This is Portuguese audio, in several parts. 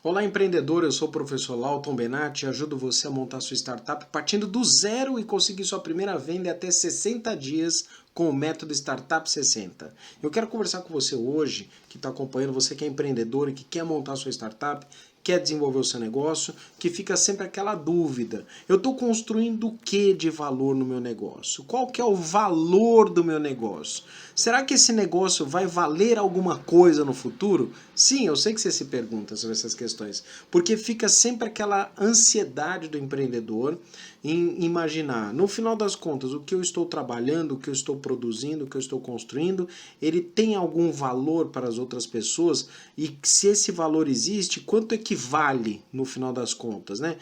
Olá, empreendedor, eu sou o professor Lauton Benatti e ajudo você a montar sua startup partindo do zero e conseguir sua primeira venda em até 60 dias com o método Startup 60. Eu quero conversar com você hoje, que está acompanhando, você que é empreendedor e que quer montar sua startup, quer desenvolver o seu negócio, que fica sempre aquela dúvida. Eu estou construindo o que de valor no meu negócio? Qual que é o valor do meu negócio? Será que esse negócio vai valer alguma coisa no futuro? Sim, eu sei que você se pergunta sobre essas questões, porque fica sempre aquela ansiedade do empreendedor em imaginar, no final das contas, o que eu estou trabalhando, o que eu estou produzindo, o que eu estou construindo, ele tem algum valor para as outras pessoas e se esse valor existe, quanto é que vale no final das contas, né?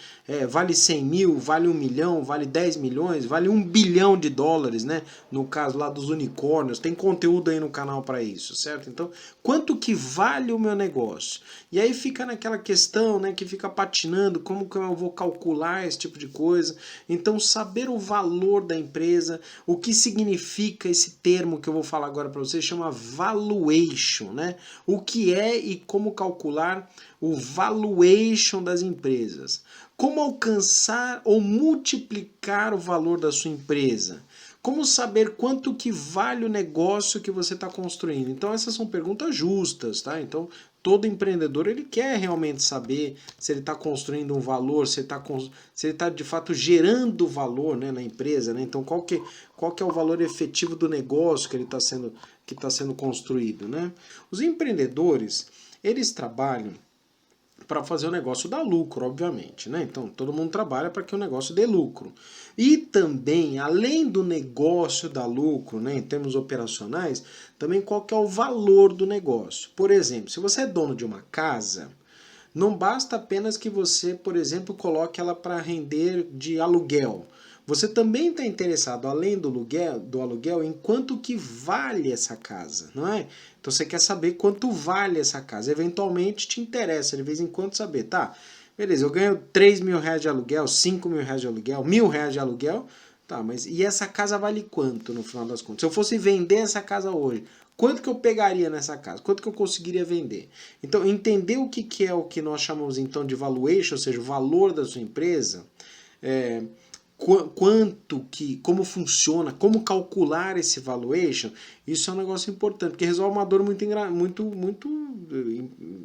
Vale 100 mil, vale 1 milhão, vale 10 milhões, vale 1 bilhão de dólares, né? No caso lá dos unicórnios, tem conteúdo aí no canal para isso, certo? Então, quanto que vale o meu negócio? E aí fica naquela questão, né, que fica patinando, como que eu vou calcular esse tipo de coisa? Então, saber o valor da empresa, o que significa esse termo que eu vou falar agora para vocês, chama valuation, né? O que é e como calcular o valuation das empresas. Como alcançar ou multiplicar o valor da sua empresa? Como saber quanto que vale o negócio que você está construindo? Então essas são perguntas justas, tá? Então todo empreendedor ele quer realmente saber se ele está construindo um valor, se ele está de fato gerando valor, né, na empresa, né? Então qual que é o valor efetivo do negócio que ele está sendo construído, né? Os empreendedores eles trabalham para fazer o negócio dar lucro, obviamente, né? Então, todo mundo trabalha para que o negócio dê lucro. E também, além do negócio dar lucro, né, em termos operacionais, também qual que é o valor do negócio. Por exemplo, se você é dono de uma casa, não basta apenas que você, por exemplo, coloque ela para render de aluguel. Você também está interessado, além do aluguel, em quanto que vale essa casa, não é? Então você quer saber quanto vale essa casa. Eventualmente te interessa de vez em quando saber, tá? Beleza, eu ganho 3 mil reais de aluguel, 5 mil reais de aluguel, 1.000 reais de aluguel. Tá, mas e essa casa vale quanto no final das contas? Se eu fosse vender essa casa hoje, quanto que eu pegaria nessa casa? Quanto que eu conseguiria vender? Então, entender o que é o que nós chamamos então de valuation, ou seja, o valor da sua empresa, como funciona, como calcular esse valuation, isso é um negócio importante, porque resolve uma dor muito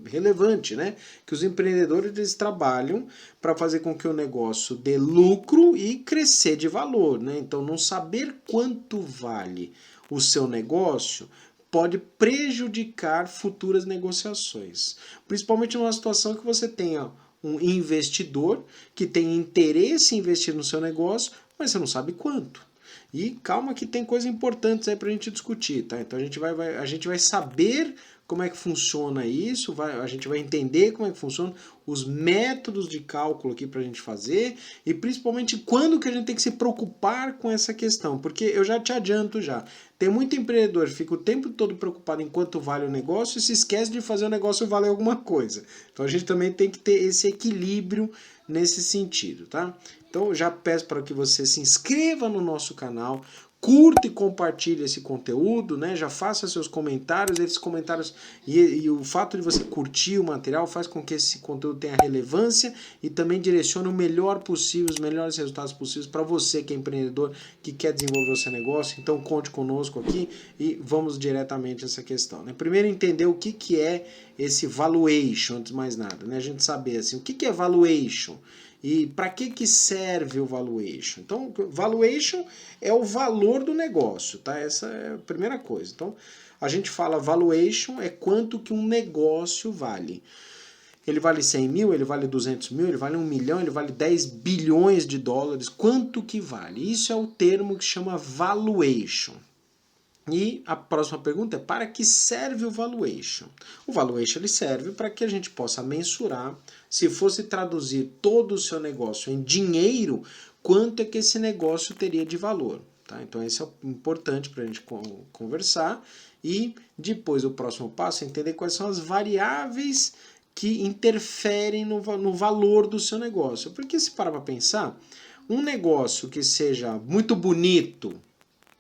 relevante, né? Que os empreendedores eles trabalham para fazer com que o negócio dê lucro e crescer de valor, né? Então, não saber quanto vale o seu negócio pode prejudicar futuras negociações, principalmente numa situação que você tenha um investidor que tem interesse em investir no seu negócio, mas você não sabe quanto. E calma que tem coisas importantes aí para a gente discutir, tá? Então a gente vai saber como é que funciona isso, a gente vai entender como é que funciona os métodos de cálculo aqui para a gente fazer e principalmente quando que a gente tem que se preocupar com essa questão, porque eu já te adianto já, tem muito empreendedor que fica o tempo todo preocupado em quanto vale o negócio e se esquece de fazer o negócio valer alguma coisa. Então a gente também tem que ter esse equilíbrio nesse sentido, tá? Então eu já peço para que você se inscreva no nosso canal, curta e compartilhe esse conteúdo, né? Já faça seus comentários, esses comentários e o fato de você curtir o material faz com que esse conteúdo tenha relevância e também direcione o melhor possível, os melhores resultados possíveis para você que é empreendedor, que quer desenvolver o seu negócio. Então conte conosco aqui e vamos diretamente a essa questão, né? Primeiro entender o que é esse valuation, antes de mais nada, né? A gente saber assim, o que é valuation? E para que serve o valuation? Então, valuation é o valor do negócio, tá? Essa é a primeira coisa. Então, a gente fala valuation é quanto que um negócio vale. Ele vale 100 mil, ele vale 200 mil, ele vale 1 milhão, ele vale 10 bilhões de dólares. Quanto que vale? Isso é o termo que chama valuation. E a próxima pergunta é: para que serve o valuation? O valuation ele serve para que a gente possa mensurar, se fosse traduzir todo o seu negócio em dinheiro, quanto é que esse negócio teria de valor. Tá? Então esse é importante para a gente conversar. E depois o próximo passo é entender quais são as variáveis que interferem no valor do seu negócio. Porque se parar para pensar, um negócio que seja muito bonito,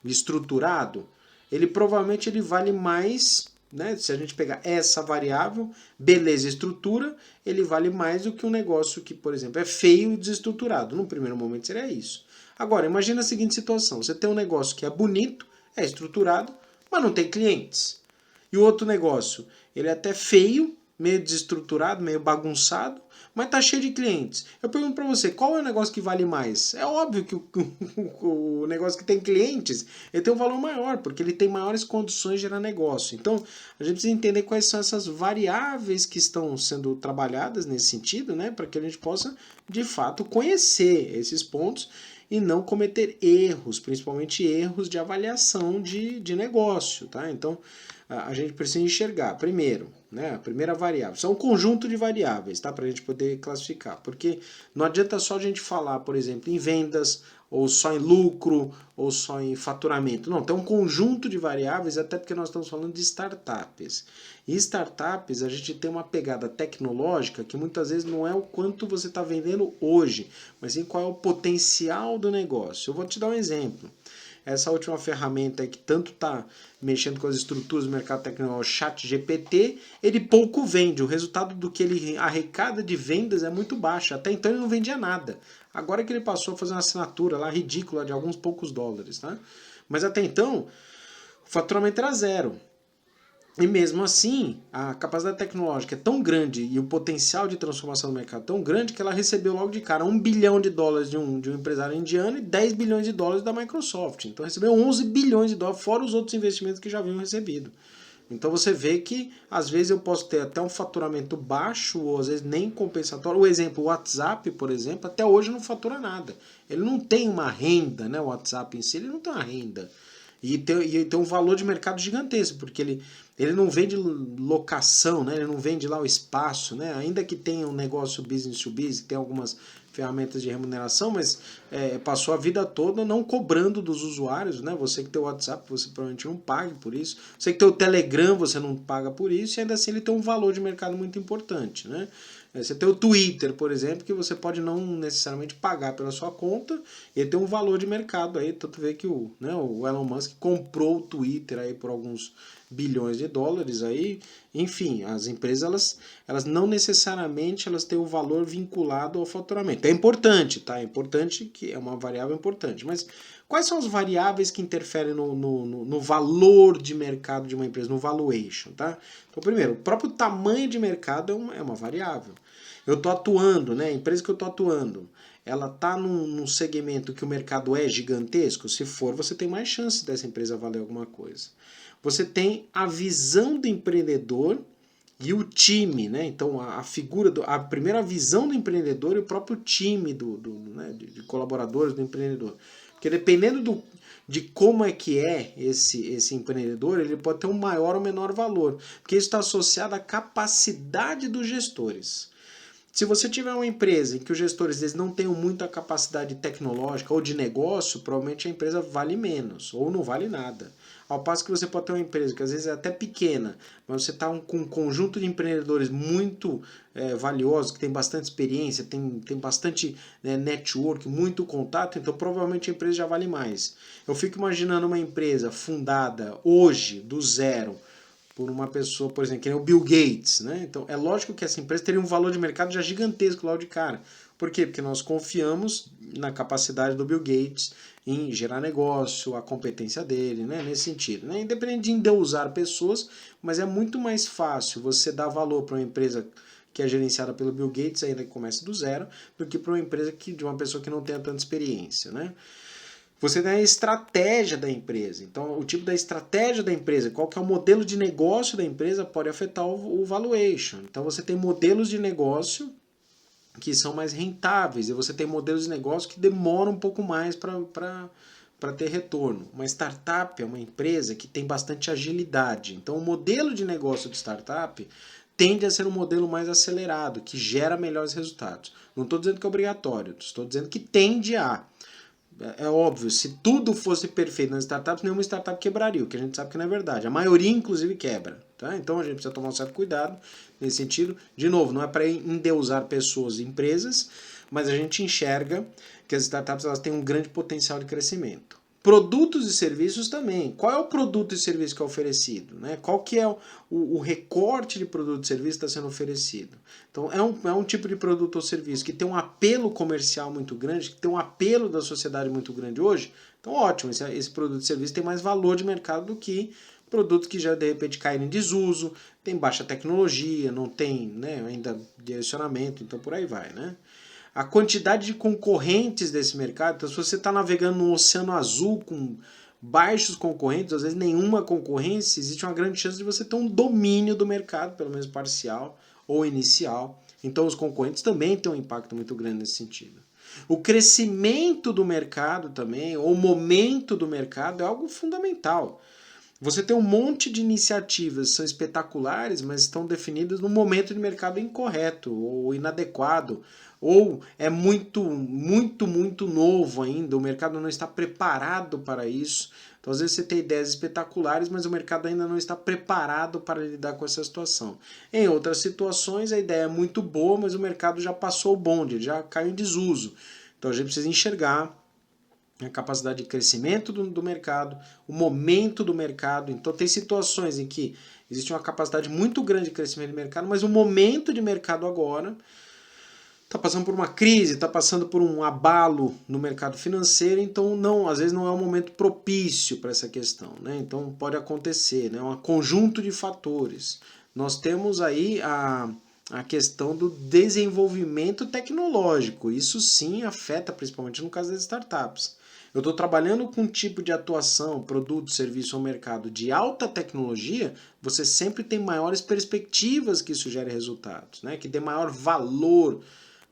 estruturado, ele provavelmente ele vale mais né? Se a gente pegar essa variável, beleza, estrutura, ele vale mais do que um negócio que, por exemplo, é feio e desestruturado. No primeiro momento seria isso. Agora, imagina a seguinte situação: você tem um negócio que é bonito, é estruturado, mas não tem clientes. E o outro negócio, ele é até feio, meio desestruturado, meio bagunçado, mas está cheio de clientes. Eu pergunto para você, qual é o negócio que vale mais? É óbvio que o negócio que tem clientes, ele tem um valor maior, porque ele tem maiores condições de gerar negócio. Então, a gente precisa entender quais são essas variáveis que estão sendo trabalhadas nesse sentido, né, para que a gente possa, de fato, conhecer esses pontos e não cometer erros, principalmente erros de avaliação de negócio, tá? Então, a gente precisa enxergar, primeiro, né, a primeira variável, são um conjunto de variáveis, tá, para a gente poder classificar, porque não adianta só a gente falar, por exemplo, em vendas, ou só em lucro, ou só em faturamento, não, tem um conjunto de variáveis, até porque nós estamos falando de startups, e startups a gente tem uma pegada tecnológica que muitas vezes não é o quanto você está vendendo hoje, mas sim qual é o potencial do negócio. Eu vou te dar um exemplo. Essa última ferramenta que tanto está mexendo com as estruturas do mercado tecnológico, ChatGPT, ele pouco vende. O resultado do que ele arrecada de vendas é muito baixo. Até então ele não vendia nada. Agora que ele passou a fazer uma assinatura lá ridícula de alguns poucos dólares. Tá? Mas até então, o faturamento era zero. E mesmo assim, a capacidade tecnológica é tão grande e o potencial de transformação do mercado é tão grande que ela recebeu logo de cara $1 bilhão de um empresário indiano e $10 bilhões da Microsoft. Então recebeu $11 bilhões, fora os outros investimentos que já haviam recebido. Então você vê que às vezes eu posso ter até um faturamento baixo ou às vezes nem compensatório. O exemplo, o WhatsApp, por exemplo, até hoje não fatura nada. Ele não tem uma renda, né? O WhatsApp em si, ele não tem uma renda. E tem um valor de mercado gigantesco, porque ele não vende locação, né? Ele não vende lá o espaço, né? Ainda que tenha um negócio business to business, tem algumas ferramentas de remuneração, mas passou a vida toda não cobrando dos usuários, né? Você que tem o WhatsApp, você provavelmente não paga por isso. Você que tem o Telegram, você não paga por isso, e ainda assim ele tem um valor de mercado muito importante, né? Você tem o Twitter, por exemplo, que você pode não necessariamente pagar pela sua conta, e ele tem um valor de mercado aí, tanto vê que o Elon Musk comprou o Twitter aí por alguns bilhões de dólares aí. Enfim, as empresas elas não necessariamente elas têm o valor vinculado ao faturamento. É importante, tá? É importante, que é uma variável importante, mas quais são as variáveis que interferem no valor de mercado de uma empresa, no valuation, tá? Então, primeiro, o próprio tamanho de mercado é uma variável. Eu estou atuando, né? A empresa que eu estou atuando, ela está num segmento que o mercado é gigantesco? Se for, você tem mais chance dessa empresa valer alguma coisa. Você tem a visão do empreendedor e o time, né? Então a figura, a primeira visão do empreendedor e o próprio time né? de colaboradores do empreendedor. Porque dependendo de como é que é esse empreendedor, ele pode ter um maior ou menor valor. Porque isso está associado à capacidade dos gestores. Se você tiver uma empresa em que os gestores eles não tenham muita capacidade tecnológica ou de negócio, provavelmente a empresa vale menos ou não vale nada. Ao passo que você pode ter uma empresa que às vezes é até pequena, mas você está com um conjunto de empreendedores muito valiosos, que tem bastante experiência, tem bastante network, muito contato, então provavelmente a empresa já vale mais. Eu fico imaginando uma empresa fundada hoje, do zero, por uma pessoa, por exemplo, que nem o Bill Gates, né? Então é lógico que essa empresa teria um valor de mercado já gigantesco logo de cara. Por quê? Porque nós confiamos na capacidade do Bill Gates em gerar negócio, a competência dele, né? Nesse sentido. Né? Independente de endeusar pessoas, mas é muito mais fácil você dar valor para uma empresa que é gerenciada pelo Bill Gates, ainda que comece do zero, do que para uma empresa de uma pessoa que não tenha tanta experiência, né? Você tem a estratégia da empresa. Então, o tipo da estratégia da empresa, qual que é o modelo de negócio da empresa, pode afetar o valuation. Então, você tem modelos de negócio que são mais rentáveis e você tem modelos de negócio que demoram um pouco mais para ter retorno. Uma startup é uma empresa que tem bastante agilidade. Então, o modelo de negócio de startup tende a ser um modelo mais acelerado, que gera melhores resultados. Não estou dizendo que é obrigatório, estou dizendo que tende a. É óbvio, se tudo fosse perfeito nas startups, nenhuma startup quebraria, o que a gente sabe que não é verdade. A maioria, inclusive, quebra. Tá? Então a gente precisa tomar um certo cuidado nesse sentido. De novo, não é para endeusar pessoas e empresas, mas a gente enxerga que as startups elas têm um grande potencial de crescimento. Produtos e serviços também. Qual é o produto e serviço que é oferecido? Né? Qual que é o recorte de produto e serviço que está sendo oferecido? Então, é um tipo de produto ou serviço que tem um apelo comercial muito grande, que tem um apelo da sociedade muito grande hoje. Então, ótimo, esse produto e serviço tem mais valor de mercado do que produtos que já de repente caem em desuso, tem baixa tecnologia, não tem, né, ainda direcionamento, então por aí vai, né? A quantidade de concorrentes desse mercado, então se você está navegando num oceano azul com baixos concorrentes, às vezes nenhuma concorrência, existe uma grande chance de você ter um domínio do mercado, pelo menos parcial ou inicial. Então os concorrentes também têm um impacto muito grande nesse sentido. O crescimento do mercado também, ou o momento do mercado, é algo fundamental. Você tem um monte de iniciativas que são espetaculares, mas estão definidas no momento de mercado incorreto ou inadequado, ou é muito novo ainda, o mercado não está preparado para isso. Então, às vezes você tem ideias espetaculares, mas o mercado ainda não está preparado para lidar com essa situação. Em outras situações, a ideia é muito boa, mas o mercado já passou o bonde, já caiu em desuso. Então, a gente precisa enxergar a capacidade de crescimento do mercado, o momento do mercado. Então tem situações em que existe uma capacidade muito grande de crescimento do mercado, mas o momento de mercado agora está passando por uma crise, está passando por um abalo no mercado financeiro, então não, às vezes não é um momento propício para essa questão, né? Então pode acontecer, né? Um conjunto de fatores. Nós temos aí a questão do desenvolvimento tecnológico. Isso sim afeta principalmente no caso das startups. Eu estou trabalhando com um tipo de atuação, produto, serviço ou mercado de alta tecnologia, você sempre tem maiores perspectivas que isso gere resultados, né? Que dê maior valor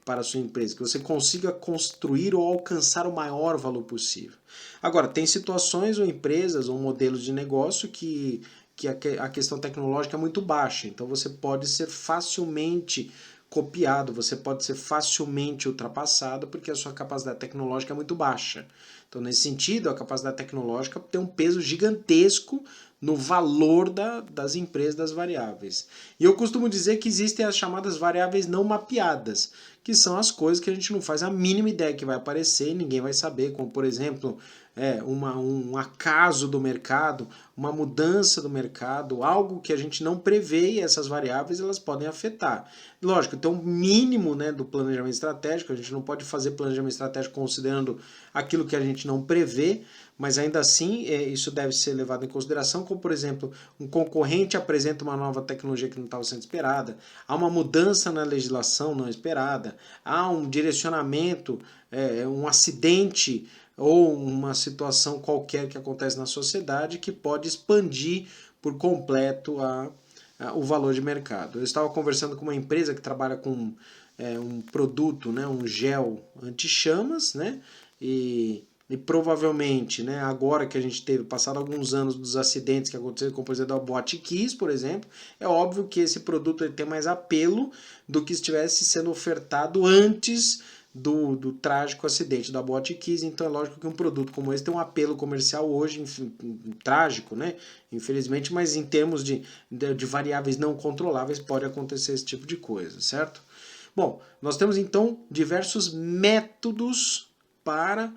para a sua empresa, que você consiga construir ou alcançar o maior valor possível. Agora, tem situações ou empresas ou modelos de negócio que a questão tecnológica é muito baixa, então você pode ser facilmente copiado, você pode ser facilmente ultrapassado porque a sua capacidade tecnológica é muito baixa. Então, nesse sentido, a capacidade tecnológica tem um peso gigantesco no valor das empresas, das variáveis. E eu costumo dizer que existem as chamadas variáveis não mapeadas, que são as coisas que a gente não faz a mínima ideia que vai aparecer e ninguém vai saber, como por exemplo, um acaso do mercado, uma mudança do mercado, algo que a gente não prevê e essas variáveis elas podem afetar. Lógico, tem um mínimo, né, do planejamento estratégico, a gente não pode fazer planejamento estratégico considerando aquilo que a gente não prevê, mas ainda assim isso deve ser levado em consideração, como por exemplo, um concorrente apresenta uma nova tecnologia que não estava sendo esperada, há uma mudança na legislação não esperada, há um direcionamento, um acidente ou uma situação qualquer que acontece na sociedade que pode expandir por completo o valor de mercado. Eu estava conversando com uma empresa que trabalha com um produto, né, um gel anti-chamas, né, e provavelmente, né, agora que a gente teve passado alguns anos dos acidentes que aconteceram com, por exemplo, a Boate Kiss, por exemplo, é óbvio que esse produto ele tem mais apelo do que estivesse sendo ofertado antes do trágico acidente da Boate Kiss. Então é lógico que um produto como esse tem um apelo comercial hoje trágico, né? Infelizmente, mas em termos de variáveis não controláveis pode acontecer esse tipo de coisa, certo? Bom, nós temos então diversos métodos para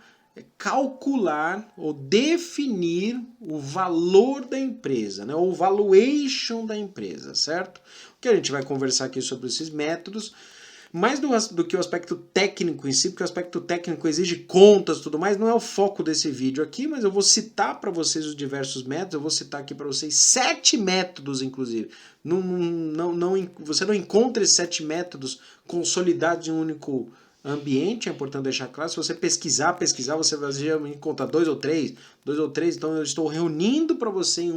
calcular ou definir o valor da empresa, né? O valuation da empresa, certo? O que a gente vai conversar aqui sobre esses métodos, mais do que o aspecto técnico em si, porque o aspecto técnico exige contas e tudo mais, não é o foco desse vídeo aqui, mas eu vou citar para vocês os diversos métodos, eu vou citar aqui para vocês 7 métodos, inclusive. Você não encontra esses 7 métodos consolidados em um único ambiente, é importante deixar claro. Se você pesquisar, você vai encontrar 2 ou 3, então eu estou reunindo para você em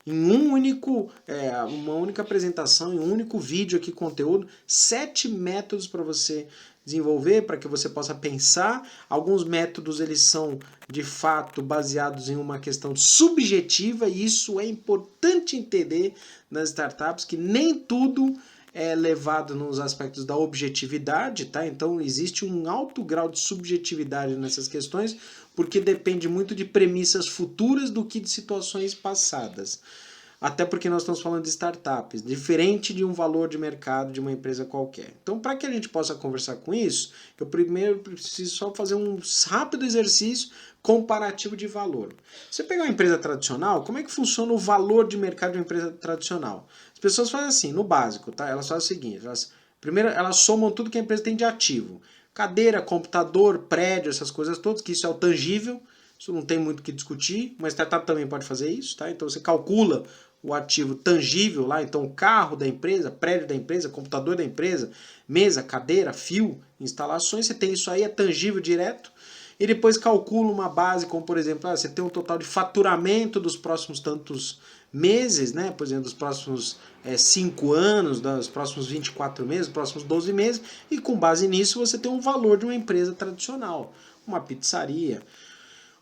uma única apresentação, em um único vídeo aqui, conteúdo, 7 métodos para você desenvolver, para que você possa pensar. Alguns métodos eles são de fato baseados em uma questão subjetiva, e isso é importante entender nas startups, que nem tudo é levado nos aspectos da objetividade, tá? Então existe um alto grau de subjetividade nessas questões, porque depende muito de premissas futuras do que de situações passadas. Até porque nós estamos falando de startups, diferente de um valor de mercado de uma empresa qualquer. Então, para que a gente possa conversar com isso, eu primeiro preciso só fazer um rápido exercício comparativo de valor. Você pegar uma empresa tradicional, como é que funciona o valor de mercado de uma empresa tradicional? As pessoas fazem assim, no básico, tá? Elas fazem o seguinte, primeiro elas somam tudo que a empresa tem de ativo. Cadeira, computador, prédio, essas coisas todas, que isso é o tangível, isso não tem muito o que discutir. Uma startup também pode fazer isso, tá? Então você calcula o ativo tangível lá, então o carro da empresa, prédio da empresa, computador da empresa, mesa, cadeira, fio, instalações, você tem isso aí, é tangível direto. E depois calcula uma base, como por exemplo, você tem um total de faturamento dos próximos tantos meses, né? Por exemplo, dos próximos 5 anos, dos próximos 24 meses, dos próximos 12 meses, e com base nisso você tem um valor de uma empresa tradicional, uma pizzaria,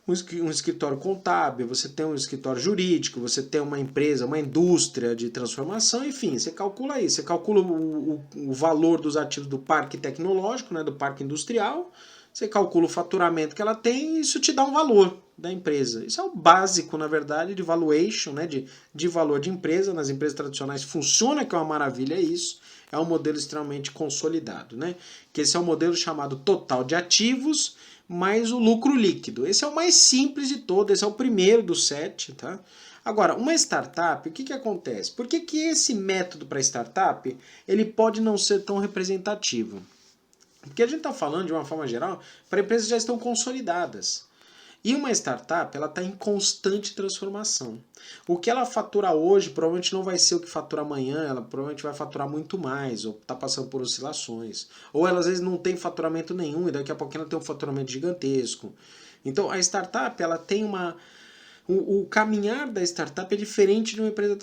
um escritório contábil, você tem um escritório jurídico, você tem uma empresa, uma indústria de transformação, enfim, você calcula isso, você calcula o valor dos ativos do parque tecnológico, né, do parque industrial, você calcula o faturamento que ela tem e isso te dá um valor da empresa. Isso é o básico, na verdade, de valuation, né, de valor de empresa. Nas empresas tradicionais funciona, que é uma maravilha isso. É um modelo extremamente consolidado, né? Que esse é o modelo chamado total de ativos mais o lucro líquido. Esse é o mais simples de todos, esse é o primeiro dos 7, tá? Agora, uma startup, o que acontece? Por que esse método para startup ele pode não ser tão representativo? Porque a gente está falando, de uma forma geral, para empresas que já estão consolidadas. E uma startup, ela está em constante transformação. O que ela fatura hoje provavelmente não vai ser o que fatura amanhã, ela provavelmente vai faturar muito mais, ou está passando por oscilações. Ou ela às vezes não tem faturamento nenhum e daqui a pouco ela tem um faturamento gigantesco. Então a startup, ela tem uma... O caminhar da startup é diferente de uma empresa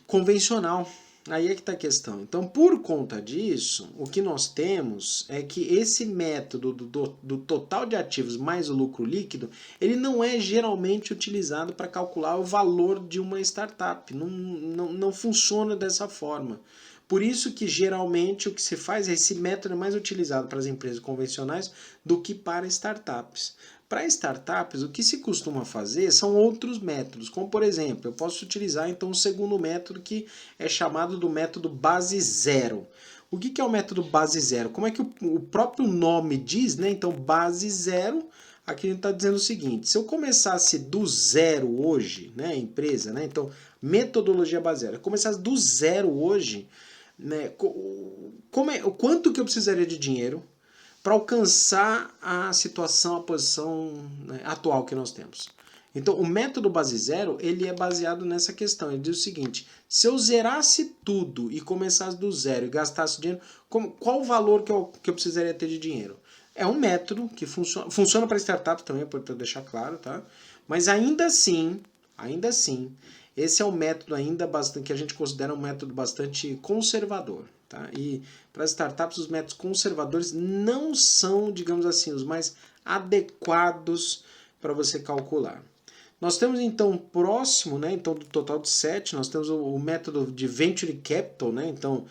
convencional. Aí é que está a questão. Então, por conta disso, o que nós temos é que esse método do total de ativos mais o lucro líquido, ele não é geralmente utilizado para calcular o valor de uma startup. Não funciona dessa forma. Por isso que geralmente o que se faz é esse método é mais utilizado para as empresas convencionais do que para startups. Para startups, o que se costuma fazer são outros métodos, como por exemplo, eu posso utilizar então o segundo método que é chamado do método base zero. O que é o método base zero? Como é que o próprio nome diz, né? Então, base zero, aqui a gente está dizendo o seguinte, se eu começasse do zero hoje, né, a empresa, né? Então, metodologia base zero, eu começasse do zero hoje, né, quanto que eu precisaria de dinheiro para alcançar a situação, a posição, né, atual que nós temos. Então, o método base zero, ele é baseado nessa questão. Ele diz o seguinte, se eu zerasse tudo e começasse do zero e gastasse dinheiro, qual o valor que eu precisaria ter de dinheiro? É um método que funciona para startups também, para eu deixar claro, tá? Mas ainda assim, esse é um método ainda bastante, que a gente considera um método bastante conservador. Tá? E para as startups, os métodos conservadores não são, digamos assim, os mais adequados para você calcular. Nós temos então próximo, né, então, do total de 7, nós temos o método de Venture Capital, né, então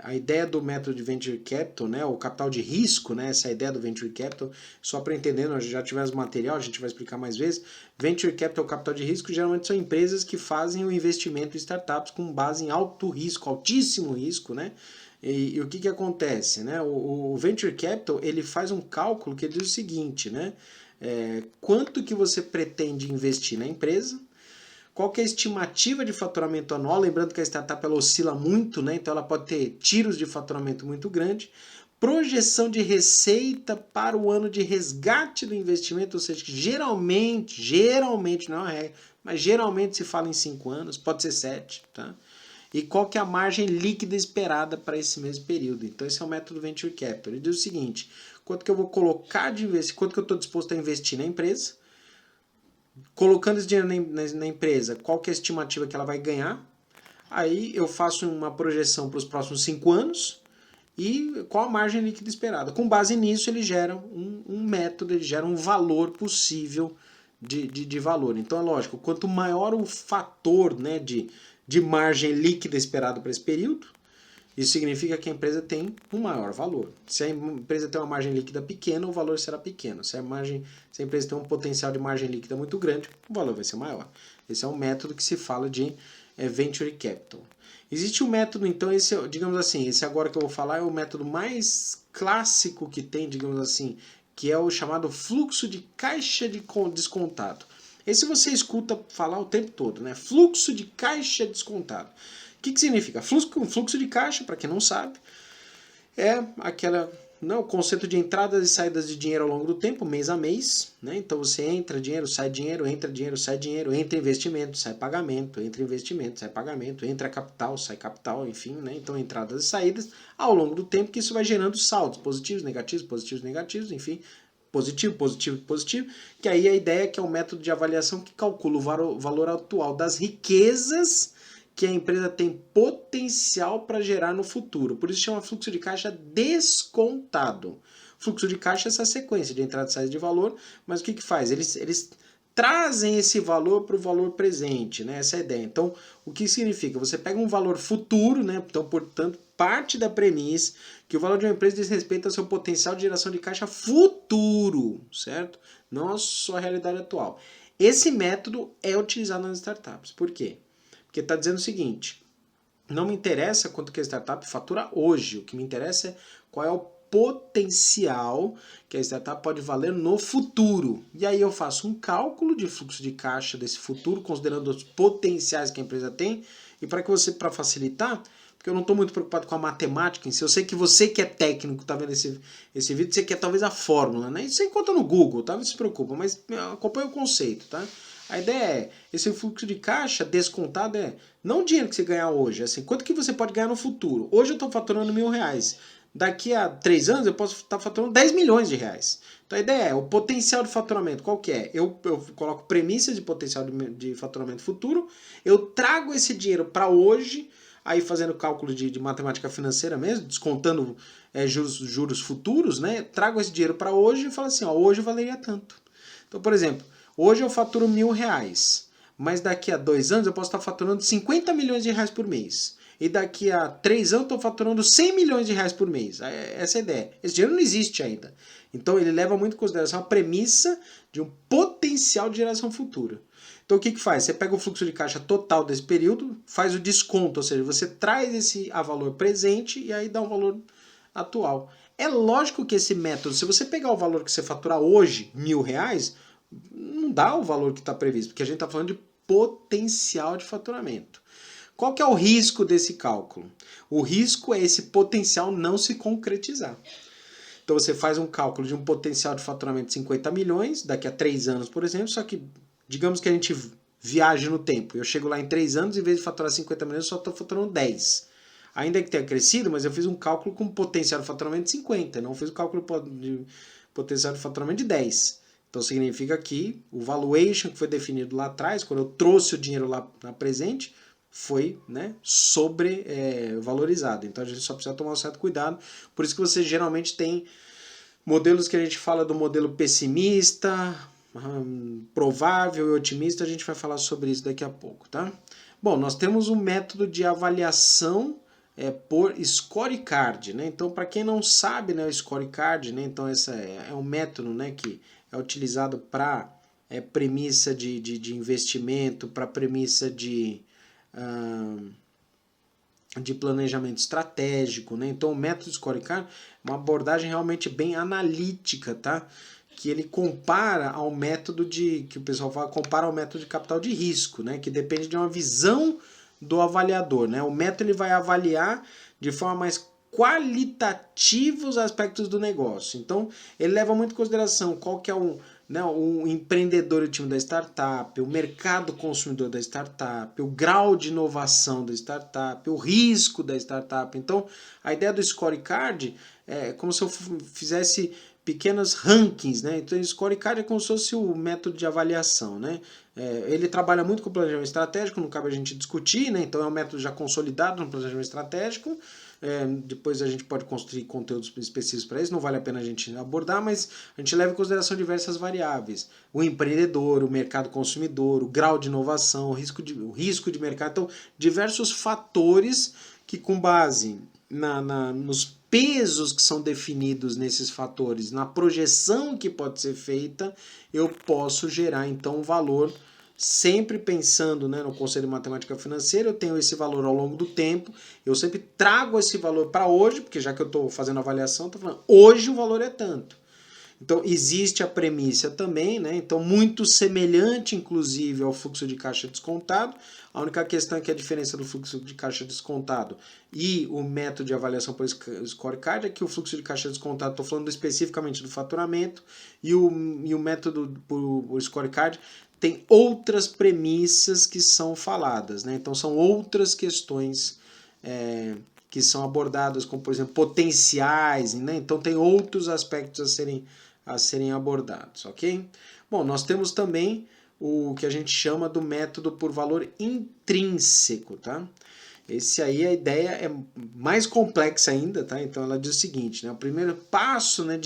a ideia do método de Venture Capital, né, o capital de risco, né, essa é a ideia do Venture Capital, só para entender, nós já tivemos material, a gente vai explicar mais vezes. Venture Capital, capital de risco, geralmente são empresas que fazem o investimento em startups com base em alto risco, altíssimo risco, né? E o que acontece, né? O Venture Capital, ele faz um cálculo que diz o seguinte, né? Quanto que você pretende investir na empresa, qual que é a estimativa de faturamento anual, lembrando que a startup ela oscila muito, né? Então ela pode ter tiros de faturamento muito grande, projeção de receita para o ano de resgate do investimento, ou seja, que geralmente não é uma regra, mas geralmente se fala em 5 anos, pode ser 7, tá? E qual que é a margem líquida esperada para esse mesmo período. Então esse é o método Venture Capital. Ele diz o seguinte, quanto que eu vou colocar de investir, quanto que eu estou disposto a investir na empresa, colocando esse dinheiro na empresa, qual que é a estimativa que ela vai ganhar, aí eu faço uma projeção para os próximos 5 anos e qual a margem líquida esperada. Com base nisso, ele gera um método, ele gera um valor possível de valor. Então é lógico, quanto maior o fator, né, de margem líquida esperado para esse período, Isso significa que a empresa tem um maior valor. Se a empresa tem uma margem líquida pequena, o valor será pequeno. Se a empresa tem um potencial de margem líquida muito grande, o valor vai ser maior. Esse é um método que se fala de Venture Capital. Existe um método, então, esse, digamos assim, esse agora que eu vou falar é o método mais clássico que tem, digamos assim, que é o chamado fluxo de caixa de descontado. Esse você escuta falar o tempo todo, né? Fluxo de caixa descontado. O que significa? Fluxo de caixa, para quem não sabe, é o conceito de entradas e saídas de dinheiro ao longo do tempo, mês a mês. Né? Então você entra dinheiro, sai dinheiro, entra dinheiro, sai dinheiro, entra investimento, sai pagamento, entra investimento, sai pagamento, entra capital, sai capital, enfim. Né? Então entradas e saídas ao longo do tempo, que isso vai gerando saldos positivos, negativos, enfim. Positivo, positivo, positivo, que aí a ideia é que é um método de avaliação que calcula o valor atual das riquezas que a empresa tem potencial para gerar no futuro. Por isso chama fluxo de caixa descontado. Fluxo de caixa é essa sequência de entrada e saída de valor, mas o que faz? Eles trazem esse valor para o valor presente, né? Essa é a ideia. Então, o que significa? Você pega um valor futuro, né? Então, portanto, parte da premissa que o valor de uma empresa diz respeito ao seu potencial de geração de caixa futuro, certo? Não a sua realidade atual. Esse método é utilizado nas startups. Por quê? Porque está dizendo o seguinte, não me interessa quanto que a startup fatura hoje, o que me interessa é qual é o potencial que a startup pode valer no futuro. E aí eu faço um cálculo de fluxo de caixa desse futuro, considerando os potenciais que a empresa tem, e para facilitar, porque eu não estou muito preocupado com a matemática em si, eu sei que você que é técnico, está vendo esse vídeo, você quer talvez a fórmula, né? Isso você encontra no Google, tá? Não se preocupa, mas acompanha o conceito, tá? A ideia é, esse fluxo de caixa descontado é não o dinheiro que você ganhar hoje, assim, quanto que você pode ganhar no futuro. Hoje eu estou faturando R$1.000. Daqui a 3 anos eu posso estar faturando 10 milhões de reais. Então a ideia é, o potencial de faturamento, qual que é? Eu coloco premissas de potencial de faturamento futuro, eu trago esse dinheiro para hoje, aí fazendo cálculo de matemática financeira mesmo, descontando juros futuros, né? Trago esse dinheiro para hoje e falo assim, ó, hoje valeria tanto. Então, por exemplo, hoje eu faturo R$1.000, mas daqui a 2 anos eu posso estar faturando 50 milhões de reais por mês. E daqui a 3 anos eu estou faturando 100 milhões de reais por mês. Essa é a ideia. Esse dinheiro não existe ainda. Então ele leva muito em consideração a premissa de um potencial de geração futura. Então o que faz? Você pega o fluxo de caixa total desse período, faz o desconto, ou seja, você traz esse a valor presente e aí dá um valor atual. É lógico que esse método, se você pegar o valor que você faturar hoje, R$1.000, não dá o valor que está previsto, porque a gente está falando de potencial de faturamento. Qual que é o risco desse cálculo? O risco é esse potencial não se concretizar. Então você faz um cálculo de um potencial de faturamento de 50 milhões, daqui a 3 anos, por exemplo, só que digamos que a gente viaje no tempo. Eu chego lá em 3 anos, em vez de faturar 50 milhões, eu só estou faturando 10. Ainda que tenha crescido, mas eu fiz um cálculo com potencial de faturamento de 50, não fiz o cálculo de potencial de faturamento de 10. Então significa que o valuation que foi definido lá atrás, quando eu trouxe o dinheiro lá na presente, foi, né, sobrevalorizado. Então a gente só precisa tomar um certo cuidado. Por isso que você geralmente tem modelos que a gente fala do modelo pessimista, provável e otimista. A gente vai falar sobre isso daqui a pouco, tá? Bom, nós temos um método de avaliação por scorecard, né? Então, para quem não sabe, né, o scorecard, né, então esse é um método, né, que é utilizado para premissa de investimento, para premissa de planejamento estratégico, né? Então o método scorecard é uma abordagem realmente bem analítica, tá? Que ele compara ao método que o pessoal fala, compara ao método de capital de risco, né? Que depende de uma visão do avaliador, né? O método ele vai avaliar de forma mais qualitativa os aspectos do negócio. Então ele leva muito em consideração qual que é o empreendedor e o time da startup, o mercado consumidor da startup, o grau de inovação da startup, o risco da startup. Então, a ideia do scorecard é como se eu fizesse pequenos rankings, né? Então, o scorecard é como se fosse o método de avaliação, né? Ele trabalha muito com planejamento estratégico, não cabe a gente discutir, né? Então, é um método já consolidado no planejamento estratégico. Depois a gente pode construir conteúdos específicos para isso, não vale a pena a gente abordar, mas a gente leva em consideração diversas variáveis. O empreendedor, o mercado consumidor, o grau de inovação, o risco de mercado. Então, diversos fatores que com base nos pesos que são definidos nesses fatores, na projeção que pode ser feita, eu posso gerar então um valor, sempre pensando, né, no conceito de matemática financeira. Eu tenho esse valor ao longo do tempo, eu sempre trago esse valor para hoje, porque já que eu estou fazendo avaliação, estou falando, hoje o valor é tanto. Então, existe a premissa também, né? Então, muito semelhante, inclusive, ao fluxo de caixa descontado. A única questão é que a diferença do fluxo de caixa descontado e o método de avaliação por scorecard é que o fluxo de caixa descontado, estou falando especificamente do faturamento, e o método por scorecard tem outras premissas que são faladas, né? Então, são outras questões que são abordadas, como, por exemplo, potenciais, né? Então, tem outros aspectos a serem abordados, ok? Bom, nós temos também o que a gente chama do método por valor intrínseco, tá? Esse aí, a ideia é mais complexa ainda, tá? Então ela diz o seguinte, né? O primeiro passo, né,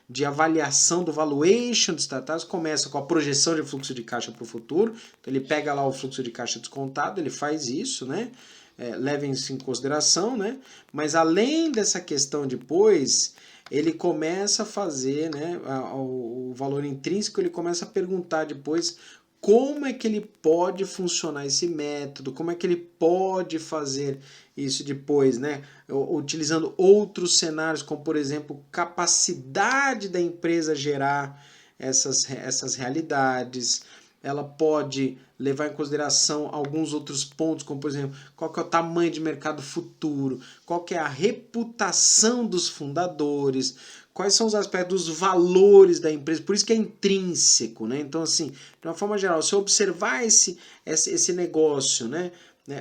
de avaliação do valuation de startups começa com a projeção de fluxo de caixa para o futuro. Então ele pega lá o fluxo de caixa descontado, ele faz isso, né? Leva isso em consideração, né? Mas além dessa questão depois, ele começa a fazer, né, o valor intrínseco, ele começa a perguntar depois como é que ele pode funcionar esse método, como é que ele pode fazer isso depois, né, utilizando outros cenários, como por exemplo, capacidade da empresa gerar essas realidades. Ela pode levar em consideração alguns outros pontos, como por exemplo, qual que é o tamanho de mercado futuro, qual que é a reputação dos fundadores, quais são os aspectos dos valores da empresa, por isso que é intrínseco, né? Então, assim, de uma forma geral, se eu observar esse negócio, né,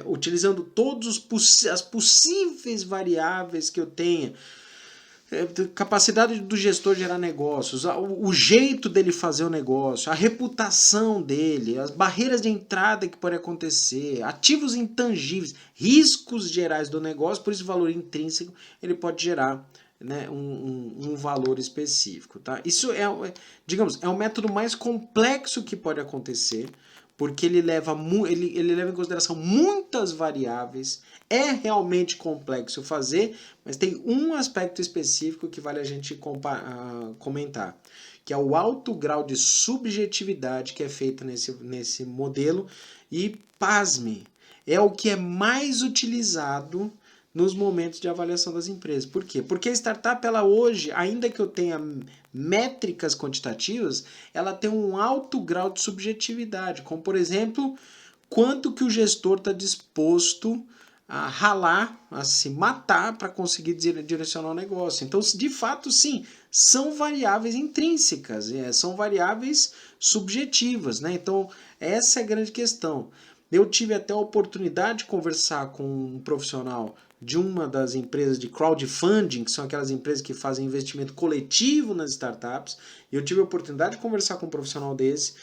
utilizando todas as possíveis variáveis que eu tenha, capacidade do gestor gerar negócios, o jeito dele fazer o negócio, a reputação dele, as barreiras de entrada que podem acontecer, ativos intangíveis, riscos gerais do negócio, por isso o valor intrínseco ele pode gerar, né, um valor específico. Tá? Isso digamos, é o método mais complexo que pode acontecer, porque ele leva em consideração muitas variáveis, é realmente complexo fazer, mas tem um aspecto específico que vale a gente comentar, que é o alto grau de subjetividade que é feito nesse modelo, e pasme, é o que é mais utilizado nos momentos de avaliação das empresas. Por quê? Porque a startup, ela hoje, ainda que eu tenha métricas quantitativas, ela tem um alto grau de subjetividade, como por exemplo, quanto que o gestor está disposto a ralar, a se matar para conseguir direcionar o negócio. Então, de fato, sim, são variáveis intrínsecas, são variáveis subjetivas, né? Então, essa é a grande questão. Eu tive até a oportunidade de conversar com um profissional de uma das empresas de crowdfunding, que são aquelas empresas que fazem investimento coletivo nas startups. E eu tive a oportunidade de conversar com um profissional desse.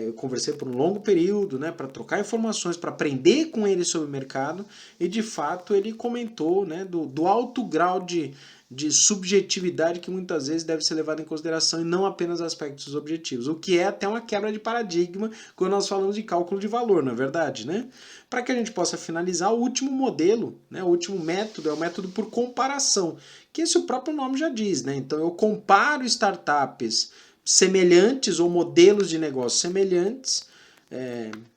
Eu conversei por um longo período, né, para trocar informações, para aprender com ele sobre o mercado, e de fato ele comentou, né, do alto grau de subjetividade que muitas vezes deve ser levado em consideração e não apenas aspectos objetivos, o que é até uma quebra de paradigma quando nós falamos de cálculo de valor, não é verdade, né? Para que a gente possa finalizar, o último modelo, né, o último método é o método por comparação, que esse o próprio nome já diz, né? Então eu comparo startups semelhantes ou modelos de negócio semelhantes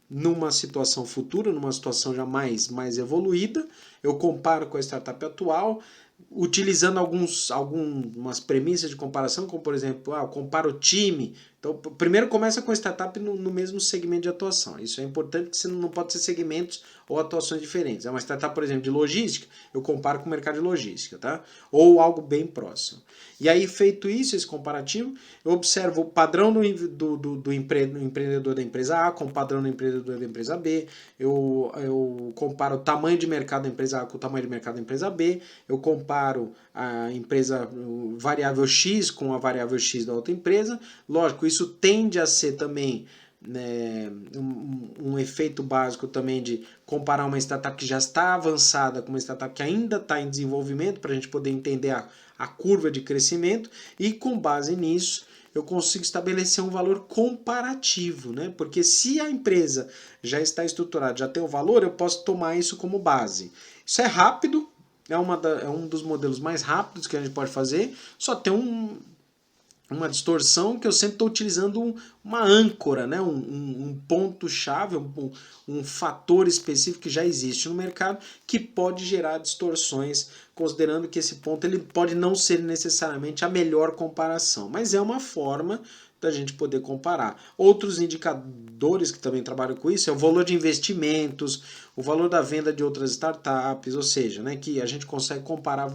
numa situação futura, numa situação já mais evoluída, eu comparo com a startup atual, utilizando algumas premissas de comparação, como por exemplo, eu comparo o time. Então, primeiro começa com a startup no mesmo segmento de atuação. Isso é importante, porque não pode ser segmentos ou atuações diferentes. É uma startup, por exemplo, de logística, eu comparo com o mercado de logística, tá? Ou algo bem próximo. E aí, feito isso, esse comparativo, eu observo o padrão do empreendedor da empresa A com o padrão do empreendedor da empresa B, eu comparo o tamanho de mercado da empresa A com o tamanho de mercado da empresa B, eu comparo a empresa variável X com a variável X da outra empresa. Lógico, isso tende a ser também, né, um efeito básico também de comparar uma startup que já está avançada com uma startup que ainda está em desenvolvimento, para a gente poder entender a curva de crescimento, e com base nisso eu consigo estabelecer um valor comparativo, né? Porque se a empresa já está estruturada, já tem o valor, eu posso tomar isso como base. Isso é rápido, é um dos modelos mais rápidos que a gente pode fazer, só tem uma distorção que eu sempre estou utilizando uma âncora, né? um ponto-chave, um fator específico que já existe no mercado que pode gerar distorções, considerando que esse ponto ele pode não ser necessariamente a melhor comparação, mas é uma forma da gente poder comparar. Outros indicadores que também trabalham com isso é o valor de investimentos, o valor da venda de outras startups, ou seja, né, que a gente consegue comparar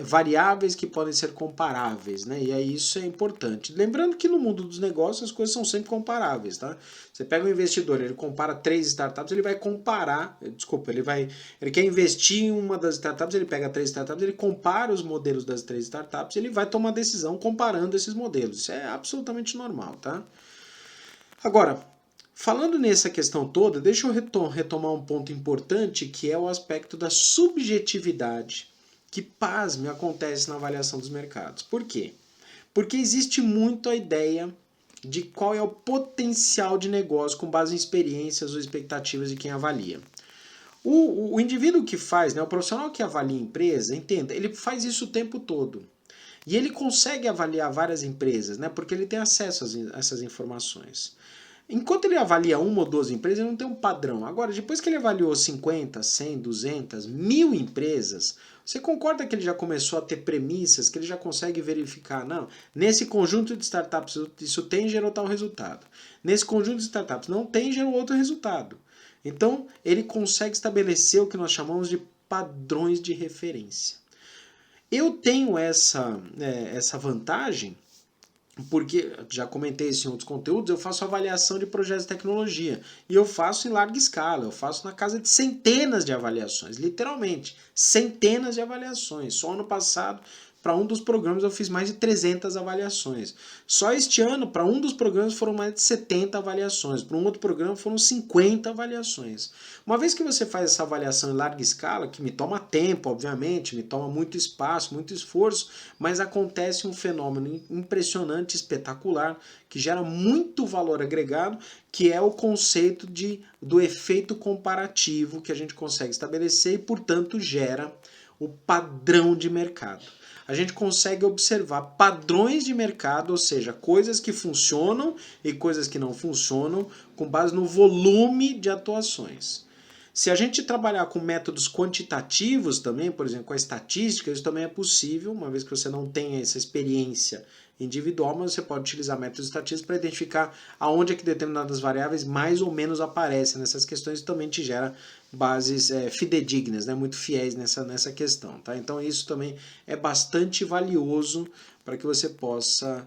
variáveis que podem ser comparáveis, né? E aí isso é importante. Lembrando que no mundo dos negócios as coisas são sempre comparáveis, tá? Você pega um investidor, ele compara 3 startups, ele vai comparar, desculpa, ele quer investir em uma das startups, ele pega 3 startups, ele compara os modelos das 3 startups, ele vai tomar decisão comparando esses modelos. Isso é absolutamente normal, tá? Agora, falando nessa questão toda, deixa eu retomar um ponto importante, que é o aspecto da subjetividade, que, pasme, acontece na avaliação dos mercados. Por quê? Porque existe muito a ideia de qual é o potencial de negócio com base em experiências ou expectativas de quem avalia. O indivíduo que faz, né, o profissional que avalia a empresa, entenda, ele faz isso o tempo todo. E ele consegue avaliar várias empresas, né, porque ele tem acesso a essas informações. Enquanto ele avalia uma ou duas empresas, ele não tem um padrão. Agora, depois que ele avaliou 50, 100, 200, 1000 empresas, você concorda que ele já começou a ter premissas, que ele já consegue verificar, não, nesse conjunto de startups isso tem, gerou tal resultado. Nesse conjunto de startups não tem, gerou outro resultado. Então, ele consegue estabelecer o que nós chamamos de padrões de referência. Eu tenho essa vantagem, porque, já comentei isso em outros conteúdos, eu faço avaliação de projetos de tecnologia. E eu faço em larga escala, eu faço na casa de centenas de avaliações, literalmente, centenas de avaliações. Só ano passado, para um dos programas, eu fiz mais de 300 avaliações. Só este ano, para um dos programas, foram mais de 70 avaliações. Para um outro programa, foram 50 avaliações. Uma vez que você faz essa avaliação em larga escala, que me toma tempo, obviamente, me toma muito espaço, muito esforço, mas acontece um fenômeno impressionante, espetacular, que gera muito valor agregado, que é o conceito do efeito comparativo que a gente consegue estabelecer e, portanto, gera o padrão de mercado. A gente consegue observar padrões de mercado, ou seja, coisas que funcionam e coisas que não funcionam, com base no volume de atuações. Se a gente trabalhar com métodos quantitativos também, por exemplo, com a estatística, isso também é possível, uma vez que você não tenha essa experiência individual, mas você pode utilizar métodos estatísticos para identificar aonde é que determinadas variáveis mais ou menos aparecem nessas questões e também te gera bases fidedignas, né, muito fiéis nessa questão. Tá? Então isso também é bastante valioso para que você possa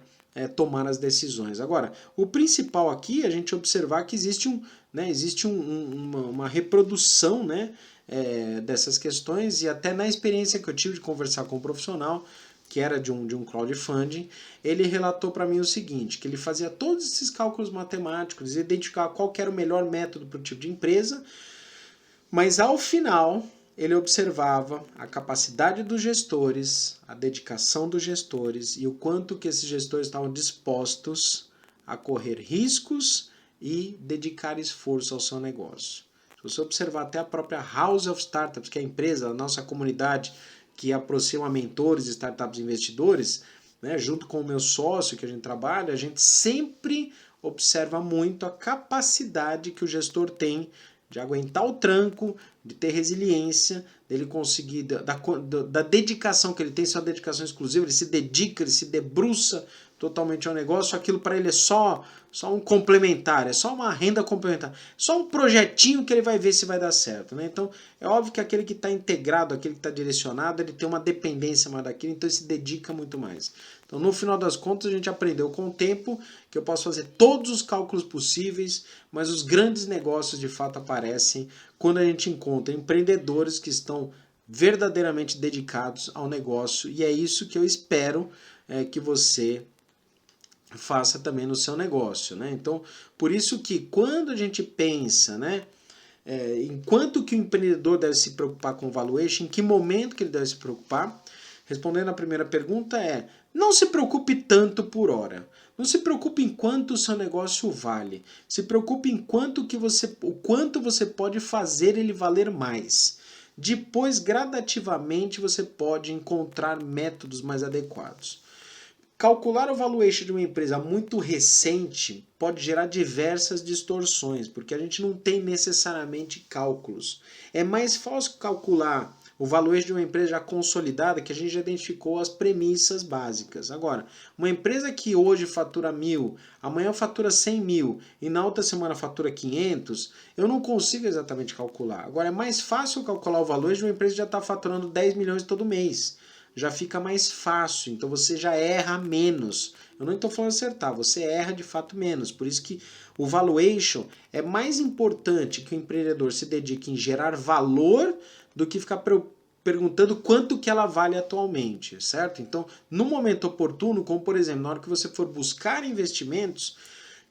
tomar as decisões. Agora, o principal aqui é a gente observar que existe uma reprodução, né, dessas questões, e até na experiência que eu tive de conversar com um profissional, que era de um crowdfunding, ele relatou para mim o seguinte, que ele fazia todos esses cálculos matemáticos, identificava qual que era o melhor método para o tipo de empresa, mas ao final ele observava a capacidade dos gestores, a dedicação dos gestores e o quanto que esses gestores estavam dispostos a correr riscos e dedicar esforço ao seu negócio. Se você observar até a própria House of Startups, que é a empresa, a nossa comunidade que aproxima mentores, startups e investidores, né, junto com o meu sócio que a gente trabalha, a gente sempre observa muito a capacidade que o gestor tem de aguentar o tranco, de ter resiliência, dele conseguir, da dedicação que ele tem, sua dedicação exclusiva, ele se dedica, ele se debruça totalmente ao negócio, aquilo para ele é só um complementar, é só uma renda complementar, só um projetinho que ele vai ver se vai dar certo. Né? Então, é óbvio que aquele que está integrado, aquele que está direcionado, ele tem uma dependência mais daquilo, então ele se dedica muito mais. Então, no final das contas, a gente aprendeu com o tempo que eu posso fazer todos os cálculos possíveis, mas os grandes negócios de fato aparecem quando a gente encontra empreendedores que estão verdadeiramente dedicados ao negócio, e é isso que eu espero que você faça também no seu negócio. Né? Então, por isso que quando a gente pensa, né, enquanto que o empreendedor deve se preocupar com valuation, em que momento que ele deve se preocupar? Respondendo a primeira pergunta não se preocupe tanto por hora. Não se preocupe em quanto o seu negócio vale. Se preocupe em o quanto você pode fazer ele valer mais. Depois, gradativamente, você pode encontrar métodos mais adequados. Calcular o valuation de uma empresa muito recente pode gerar diversas distorções, porque a gente não tem necessariamente cálculos. É mais fácil calcular o valuation de uma empresa já consolidada, que a gente já identificou as premissas básicas. Agora, uma empresa que hoje fatura 1.000, amanhã fatura 100 mil e na outra semana fatura 500, eu não consigo exatamente calcular. Agora, é mais fácil calcular o valuation de uma empresa que já está faturando 10 milhões todo mês. Já fica mais fácil, então você já erra menos. Eu não estou falando acertar, você erra de fato menos. Por isso que o valuation é mais importante que o empreendedor se dedique em gerar valor do que ficar perguntando quanto que ela vale atualmente, certo? Então, no momento oportuno, como por exemplo, na hora que você for buscar investimentos,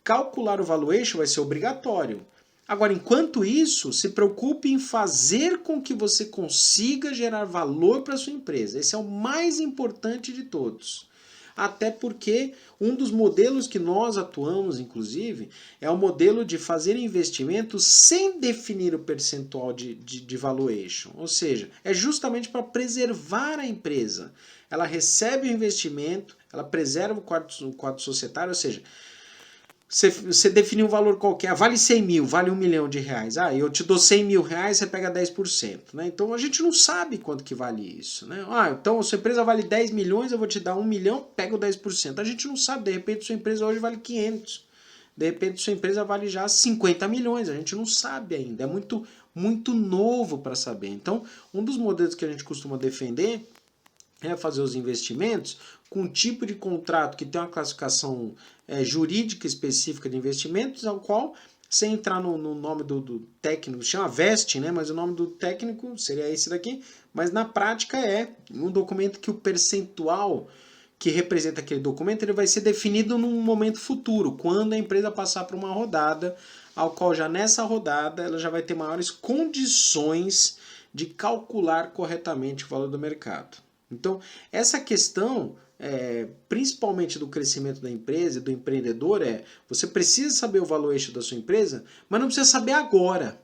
calcular o valuation vai ser obrigatório. Agora, enquanto isso, se preocupe em fazer com que você consiga gerar valor para a sua empresa. Esse é o mais importante de todos. Até porque um dos modelos que nós atuamos, inclusive, é o modelo de fazer investimentos sem definir o percentual de valuation. Ou seja, é justamente para preservar a empresa. Ela recebe o investimento, ela preserva o quadro societário, ou seja, você definiu um valor qualquer, vale 100 mil, vale 1 milhão de reais. Ah, eu te dou 100 mil reais, você pega 10%. Né? Então a gente não sabe quanto que vale isso. Né? Ah, então a sua empresa vale 10 milhões, eu vou te dar 1 milhão, pega o 10%. A gente não sabe, de repente sua empresa hoje vale 500. De repente sua empresa vale já 50 milhões, a gente não sabe ainda. É muito novo para saber. Então, um dos modelos que a gente costuma defender é fazer os investimentos com um tipo de contrato que tem uma classificação jurídica específica de investimentos, ao qual, sem entrar no nome do técnico, chama vesting, né? Mas o nome do técnico seria esse daqui, mas na prática é um documento que o percentual que representa aquele documento ele vai ser definido num momento futuro, quando a empresa passar por uma rodada, ao qual já nessa rodada ela já vai ter maiores condições de calcular corretamente o valor do mercado. Então, essa questão, principalmente do crescimento da empresa e do empreendedor, você precisa saber o valuation da sua empresa, mas não precisa saber agora.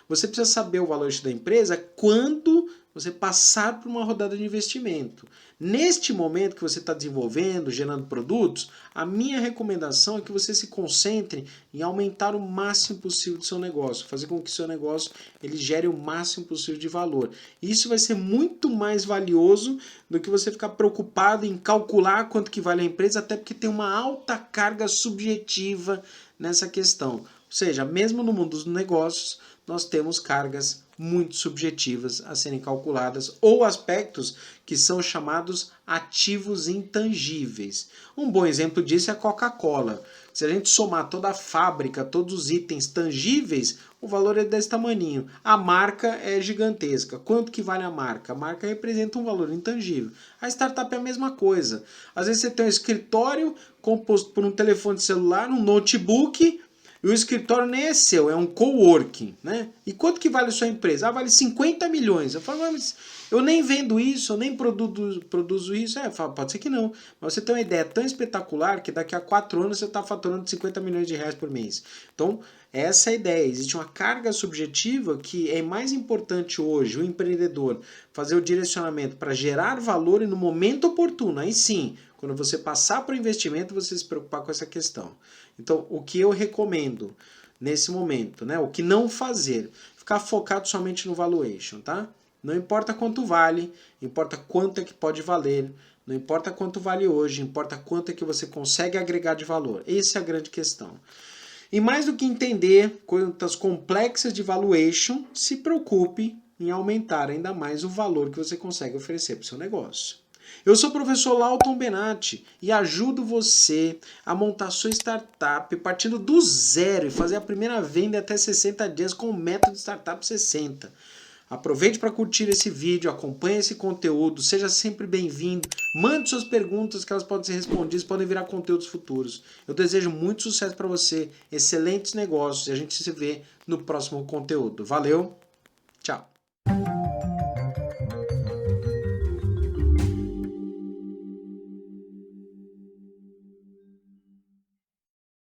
Você precisa saber o valuation da empresa quando você passar por uma rodada de investimento. Neste momento que você está desenvolvendo, gerando produtos, a minha recomendação é que você se concentre em aumentar o máximo possível do seu negócio, fazer com que o seu negócio ele gere o máximo possível de valor. Isso vai ser muito mais valioso do que você ficar preocupado em calcular quanto que vale a empresa, até porque tem uma alta carga subjetiva nessa questão. Ou seja, mesmo no mundo dos negócios, nós temos cargas muito subjetivas a serem calculadas ou aspectos que são chamados ativos intangíveis. Um bom exemplo disso é a Coca-Cola. Se a gente somar toda a fábrica, todos os itens tangíveis, o valor é desse tamaninho. A marca é gigantesca. Quanto que vale a marca? A marca representa um valor intangível. A startup é a mesma coisa. Às vezes você tem um escritório composto por um telefone celular, um notebook, e o escritório nem é seu, é um coworking, né? E quanto que vale a sua empresa? Ah, vale 50 milhões. Eu falo, mas eu nem vendo isso, eu nem produzo isso. Eu falo, pode ser que não. Mas você tem uma ideia tão espetacular que daqui a 4 anos você está faturando 50 milhões de reais por mês. Então, essa é a ideia. Existe uma carga subjetiva que é mais importante hoje, o empreendedor, fazer o direcionamento para gerar valor e no momento oportuno. Aí sim, quando você passar para o investimento, você se preocupar com essa questão. Então, o que eu recomendo nesse momento, né? O que não fazer? Ficar focado somente no valuation, tá? Não importa quanto vale, importa quanto é que pode valer, não importa quanto vale hoje, importa quanto é que você consegue agregar de valor. Essa é a grande questão. E mais do que entender contas complexas de valuation, se preocupe em aumentar ainda mais o valor que você consegue oferecer para o seu negócio. Eu sou o professor Lauton Benatti e ajudo você a montar sua startup partindo do zero e fazer a primeira venda em até 60 dias com o método Startup 60. Aproveite para curtir esse vídeo, acompanhe esse conteúdo, seja sempre bem-vindo, mande suas perguntas que elas podem ser respondidas, podem virar conteúdos futuros. Eu desejo muito sucesso para você, excelentes negócios e a gente se vê no próximo conteúdo. Valeu, tchau!